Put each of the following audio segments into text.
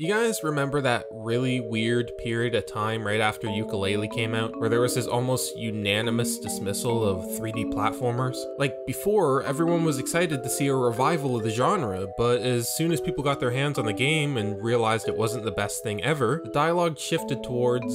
You guys remember that really weird period of time right after Yooka-Laylee came out, where there was this almost unanimous dismissal of 3D platformers? Like, before, everyone was excited to see a revival of the genre, but as soon as people got their hands on the game and realized it wasn't the best thing ever, the dialogue shifted towards,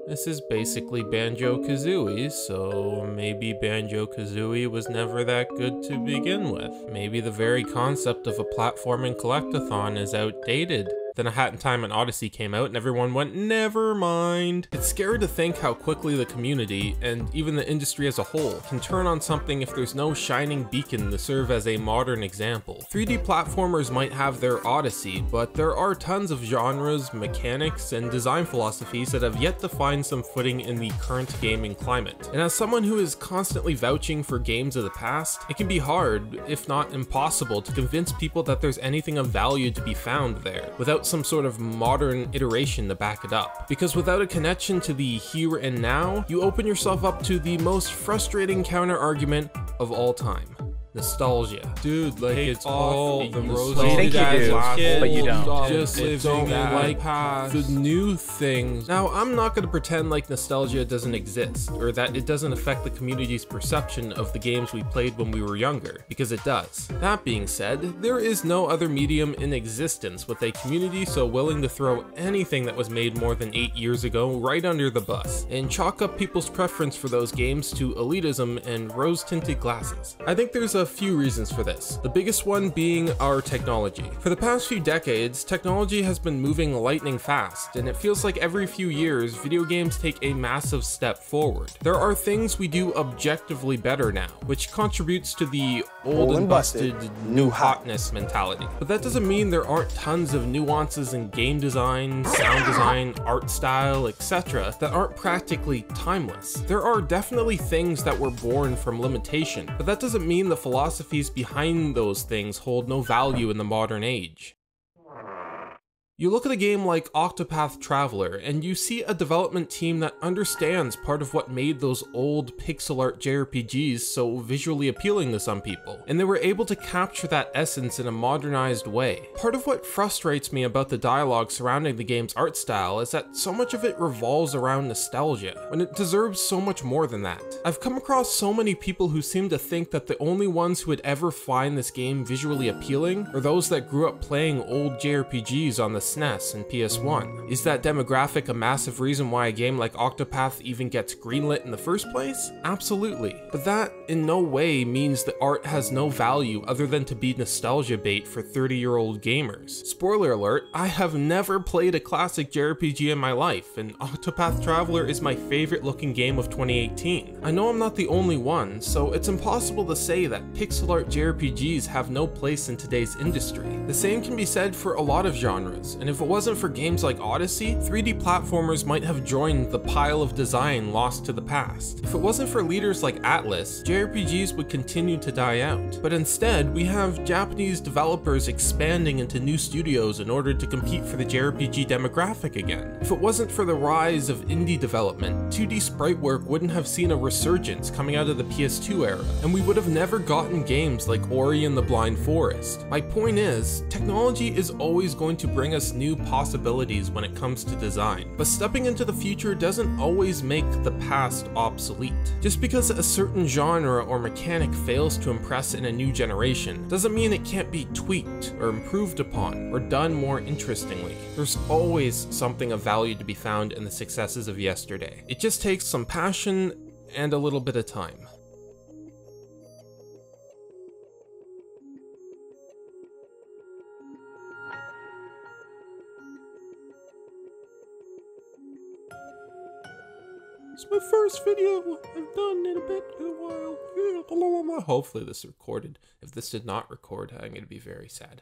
this is basically Banjo-Kazooie, so maybe Banjo-Kazooie was never that good to begin with. Maybe the very concept of a platforming collectathon is outdated. Then A Hat in Time and Odyssey came out and everyone went, never mind. It's scary to think how quickly the community, and even the industry as a whole, can turn on something if there's no shining beacon to serve as a modern example. 3D platformers might have their Odyssey, but there are tons of genres, mechanics, and design philosophies that have yet to find some footing in the current gaming climate. And as someone who is constantly vouching for games of the past, it can be hard, if not impossible, to convince people that there's anything of value to be found there, without some sort of modern iteration to back it up. Because without a connection to the here and now, you open yourself up to the most frustrating counter-argument of all time. Nostalgia. Dude, like, it's all the roses. You think you do, but you don't. Just living like the new things. Now, I'm not gonna pretend like nostalgia doesn't exist, or that it doesn't affect the community's perception of the games we played when we were younger, because it does. That being said, there is no other medium in existence with a community so willing to throw anything that was made more than 8 years ago right under the bus, and chalk up people's preference for those games to elitism and rose-tinted glasses. I think there's a few reasons for this, the biggest one being our technology. For the past few decades, technology has been moving lightning fast, and it feels like every few years, video games take a massive step forward. There are things we do objectively better now, which contributes to the old and busted, new hotness mentality. But that doesn't mean there aren't tons of nuances in game design, sound design, art style, etc. that aren't practically timeless. There are definitely things that were born from limitation, but that doesn't mean the philosophies behind those things hold no value in the modern age. You look at a game like Octopath Traveler, and you see a development team that understands part of what made those old pixel art JRPGs so visually appealing to some people, and they were able to capture that essence in a modernized way. Part of what frustrates me about the dialogue surrounding the game's art style is that so much of it revolves around nostalgia, when it deserves so much more than that. I've come across so many people who seem to think that the only ones who would ever find this game visually appealing are those that grew up playing old JRPGs on the SNES and PS1. Is that demographic a massive reason why a game like Octopath even gets greenlit in the first place? Absolutely. But that in no way means the art has no value other than to be nostalgia bait for 30-year-old gamers. Spoiler alert, I have never played a classic JRPG in my life, and Octopath Traveler is my favorite looking game of 2018. I know I'm not the only one, so it's impossible to say that pixel art JRPGs have no place in today's industry. The same can be said for a lot of genres, and if it wasn't for games like Odyssey, 3D platformers might have joined the pile of design lost to the past. If it wasn't for leaders like Atlas, JRPGs would continue to die out. But instead, we have Japanese developers expanding into new studios in order to compete for the JRPG demographic again. If it wasn't for the rise of indie development, 2D sprite work wouldn't have seen a resurgence coming out of the PS2 era, and we would have never gotten games like Ori and the Blind Forest. My point is, technology is always going to bring us new possibilities when it comes to design, but stepping into the future doesn't always make the past obsolete. Just because a certain genre or mechanic fails to impress in a new generation doesn't mean it can't be tweaked or improved upon or done more interestingly. There's always something of value to be found in the successes of yesterday. It just takes some passion and a little bit of time. It's my first video I've done in a while. Hopefully this recorded. If this did not record, I'm going to be very sad.